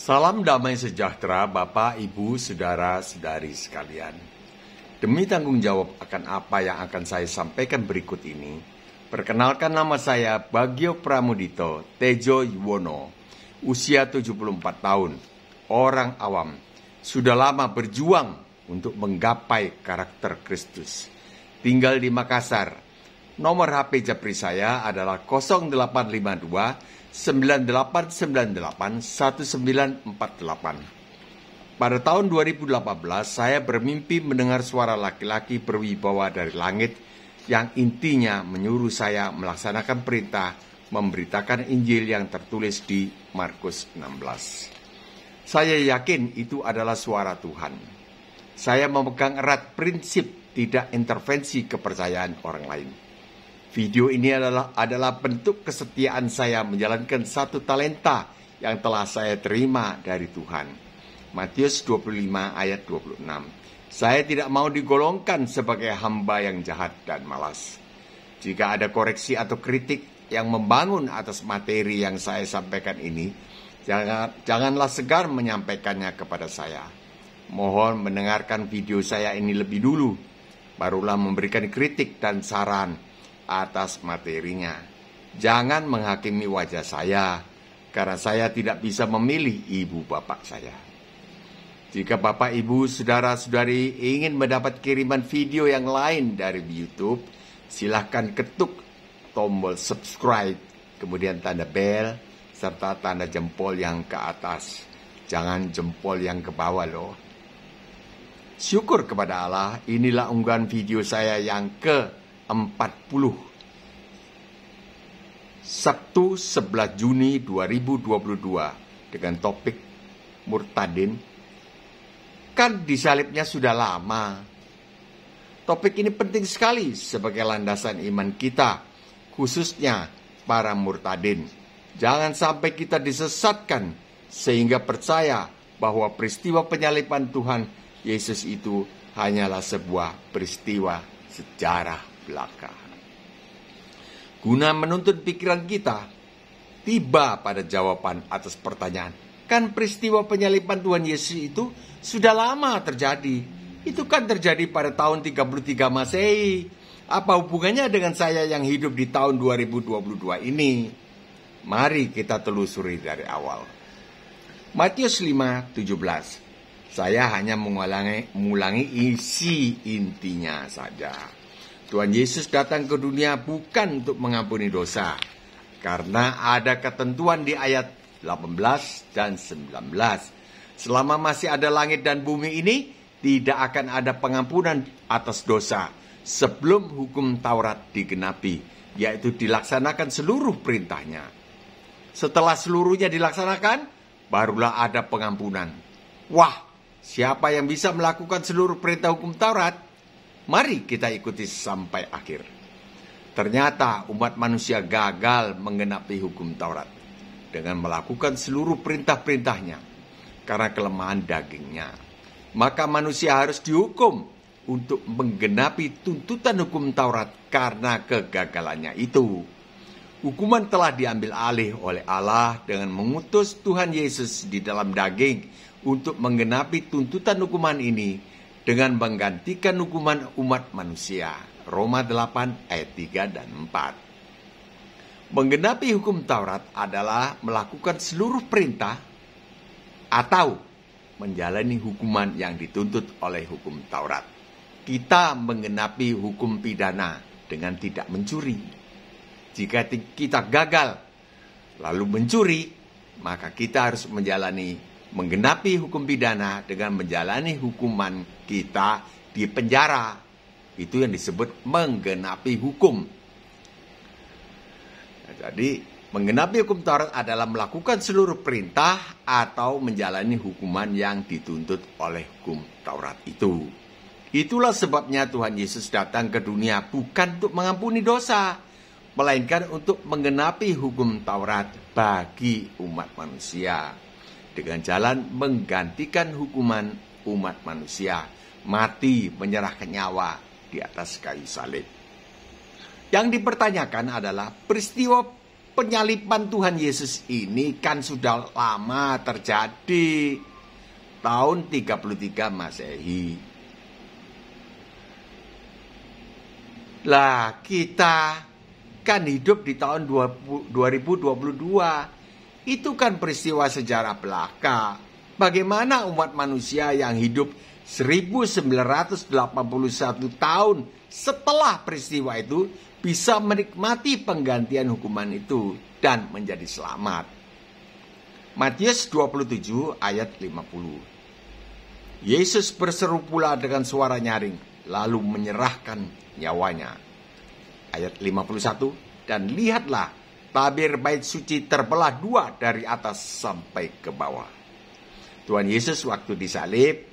Salam damai sejahtera Bapak, Ibu, Saudara-saudari sekalian. Demi tanggung jawab akan apa yang akan saya sampaikan berikut ini, perkenalkan nama saya Bagio Pramudito Tejo Yuwono, usia 74 tahun, orang awam, sudah lama berjuang untuk menggapai karakter Kristus. Tinggal di Makassar. Nomor HP Japri saya adalah 0852 9898 1948. Pada tahun 2018, saya bermimpi mendengar suara laki-laki berwibawa dari langit yang intinya menyuruh saya melaksanakan perintah memberitakan Injil yang tertulis di Markus 16. Saya yakin itu adalah suara Tuhan. Saya memegang erat prinsip tidak intervensi kepercayaan orang lain. Video ini adalah bentuk kesetiaan saya menjalankan satu talenta yang telah saya terima dari Tuhan. Matius 25 ayat 26. Saya tidak mau digolongkan sebagai hamba yang jahat dan malas. Jika ada koreksi atau kritik yang membangun atas materi yang saya sampaikan ini, janganlah segan menyampaikannya kepada saya. Mohon mendengarkan video saya ini lebih dulu, barulah memberikan kritik dan saran atas materinya. Jangan menghakimi wajah saya, karena saya tidak bisa memilih ibu bapak saya. Jika Bapak, Ibu, Saudara-saudari ingin mendapat kiriman video yang lain dari YouTube, silahkan ketuk tombol subscribe, kemudian tanda bel, serta tanda jempol yang ke atas. Jangan jempol yang ke bawah loh. Syukur kepada Allah, inilah unggahan video saya yang ke-40. Sabtu 11 Juni 2022 dengan topik murtadin. Kan disalibnya sudah lama. Topik ini penting sekali sebagai landasan iman kita, khususnya para murtadin. Jangan sampai kita disesatkan sehingga percaya bahwa peristiwa penyaliban Tuhan Yesus itu hanyalah sebuah peristiwa sejarah belaka. Guna menuntun pikiran kita tiba pada jawaban atas pertanyaan, kan peristiwa penyaliban Tuhan Yesus itu sudah lama terjadi. Itu kan terjadi pada tahun 33 Masehi. Apa hubungannya dengan saya yang hidup di tahun 2022 ini? Mari kita telusuri dari awal. Matius 5:17. Saya hanya mengulangi isi intinya saja. Tuhan Yesus datang ke dunia bukan untuk mengampuni dosa, karena ada ketentuan di ayat 18 dan 19. Selama masih ada langit dan bumi ini, tidak akan ada pengampunan atas dosa sebelum hukum Taurat digenapi, yaitu dilaksanakan seluruh perintahnya. Setelah seluruhnya dilaksanakan, barulah ada pengampunan. Wah, siapa yang bisa melakukan seluruh perintah hukum Taurat? Mari kita ikuti sampai akhir. Ternyata umat manusia gagal menggenapi hukum Taurat dengan melakukan seluruh perintah-perintahnya karena kelemahan dagingnya. Maka manusia harus dihukum untuk menggenapi tuntutan hukum Taurat karena kegagalannya itu. Hukuman telah diambil alih oleh Allah dengan mengutus Tuhan Yesus di dalam daging untuk menggenapi tuntutan hukuman ini dengan menggantikan hukuman umat manusia. Roma 8 ayat 3 dan 4. Menggenapi hukum Taurat adalah melakukan seluruh perintah atau menjalani hukuman yang dituntut oleh hukum Taurat. Kita menggenapi hukum pidana dengan tidak mencuri. Jika kita gagal lalu mencuri, maka kita harus menggenapi hukum pidana dengan menjalani hukuman kita di penjara. Itu yang disebut menggenapi hukum. Jadi, menggenapi hukum Taurat adalah melakukan seluruh perintah atau menjalani hukuman yang dituntut oleh hukum Taurat itu. Itulah sebabnya Tuhan Yesus datang ke dunia bukan untuk mengampuni dosa, melainkan untuk menggenapi hukum Taurat bagi umat manusia. Dengan jalan menggantikan hukuman umat manusia, mati menyerahkan nyawa di atas kayu salib. Yang dipertanyakan adalah peristiwa penyaliban Tuhan Yesus ini kan sudah lama terjadi. Tahun 33 Masehi. Lah kita kan hidup di tahun 2022. Itu kan peristiwa sejarah belaka. Bagaimana umat manusia yang hidup 1981 tahun setelah peristiwa itu bisa menikmati penggantian hukuman itu dan menjadi selamat. Matius 27 ayat 50. Yesus berseru pula dengan suara nyaring, lalu menyerahkan nyawanya. Ayat 51, dan lihatlah, tabir bait suci terbelah dua dari atas sampai ke bawah. Tuhan Yesus waktu disalib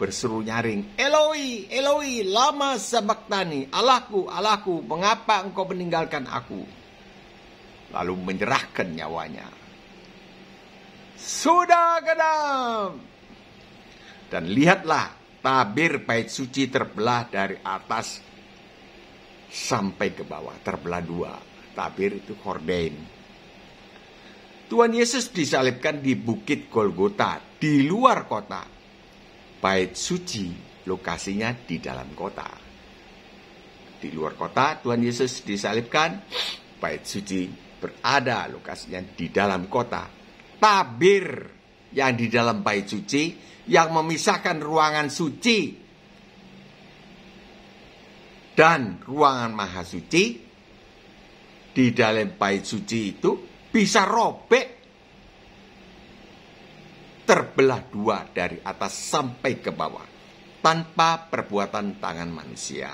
berseru nyaring, Eloi, Eloi, lama sabachthani, Allahku, Allahku, mengapa engkau meninggalkan aku? Lalu menyerahkan nyawanya. Sudah genap. Dan lihatlah, tabir bait suci terbelah dari atas sampai ke bawah, terbelah dua. Tabir itu horden. Tuhan Yesus disalibkan di Bukit Golgota, di luar kota. Bait suci lokasinya di dalam kota. Di luar kota Tuhan Yesus disalibkan, bait suci berada lokasinya di dalam kota. Tabir yang di dalam bait suci yang memisahkan ruangan suci dan ruangan maha suci di dalam bait suci itu bisa robek, terbelah dua dari atas sampai ke bawah tanpa perbuatan tangan manusia.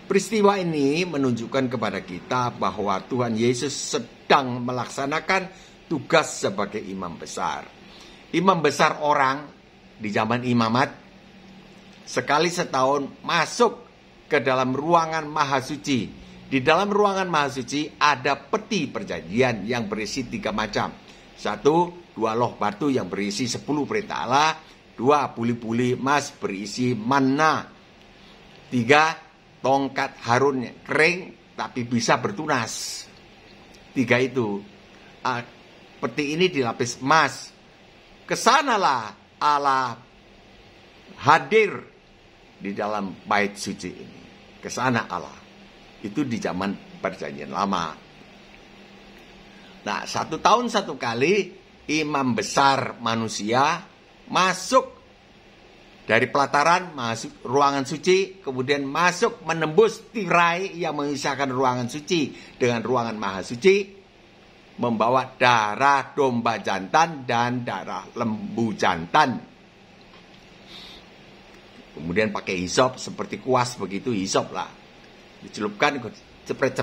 Peristiwa ini menunjukkan kepada kita bahwa Tuhan Yesus sedang melaksanakan tugas sebagai imam besar. Imam besar orang di zaman imamat sekali setahun masuk ke dalam ruangan maha suci. Di dalam ruangan maha suci ada peti perjanjian yang berisi 3 macam. 1, 2 loh batu yang berisi 10 perintah Allah. 2, buli-buli emas berisi manna. 3, tongkat Harun kering tapi bisa bertunas. 3 itu. Peti ini dilapis emas. Kesanalah Allah hadir di dalam bait suci ini. Kesana Allah. Itu di zaman perjanjian lama. Nah, 1 tahun 1 kali imam besar manusia masuk dari pelataran, masuk ruangan suci, kemudian masuk menembus tirai yang memisahkan ruangan suci dengan ruangan maha suci, membawa darah domba jantan dan darah lembu jantan. Kemudian pakai hisop seperti kuas begitu, hisop lah. Dicelupkan, cepret,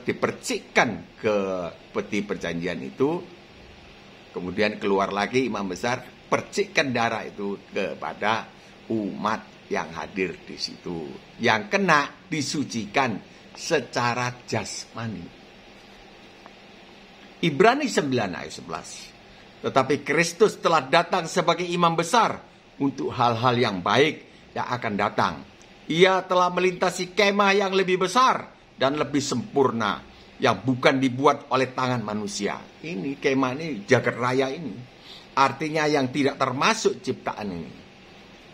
dipercikkan ke peti perjanjian itu. Kemudian keluar lagi imam besar, percikkan darah itu kepada umat yang hadir di situ. Yang kena disucikan secara jasmani. Ibrani 9 ayat 11. Tetapi Kristus telah datang sebagai imam besar untuk hal-hal yang baik yang akan datang. Ia telah melintasi kemah yang lebih besar dan lebih sempurna yang bukan dibuat oleh tangan manusia. Ini kemah ini, jagat raya ini. Artinya yang tidak termasuk ciptaan ini.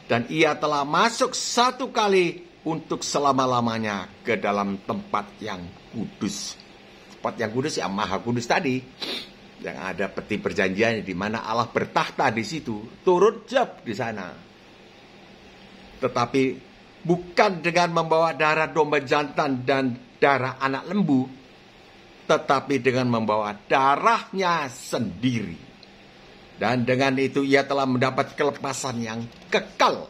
Dan ia telah masuk 1 kali untuk selama-lamanya ke dalam tempat yang kudus. Tempat yang kudus yang maha kudus tadi, yang ada peti perjanjian di mana Allah bertakhta di situ, turut jab di sana. Tetapi bukan dengan membawa darah domba jantan dan darah anak lembu, tetapi dengan membawa darahnya sendiri. Dan dengan itu ia telah mendapat kelepasan yang kekal,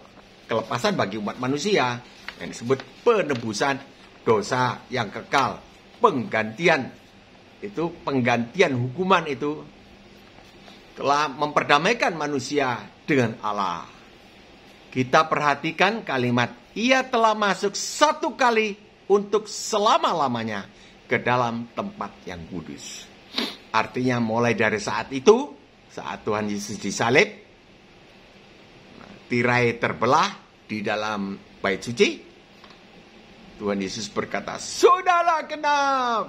kelepasan bagi umat manusia yang disebut penebusan dosa yang kekal, penggantian. Itu penggantian hukuman itu telah memperdamaikan manusia dengan Allah. Kita perhatikan kalimat, ia telah masuk 1 kali untuk selama-lamanya ke dalam tempat yang kudus. Artinya mulai dari saat itu, saat Tuhan Yesus disalib, tirai terbelah di dalam bait suci, Tuhan Yesus berkata, sudahlah genap.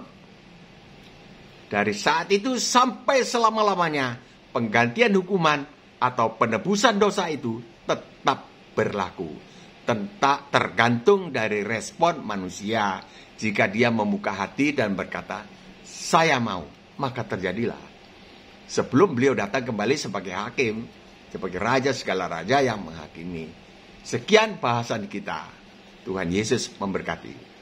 Dari saat itu sampai selama-lamanya, penggantian hukuman atau penebusan dosa itu tetap berlaku. Tergantung dari respon manusia. Jika dia membuka hati dan berkata, saya mau, maka terjadilah. Sebelum beliau datang kembali sebagai hakim, sebagai raja segala raja yang menghakimi. Sekian bahasan kita. Tuhan Yesus memberkati.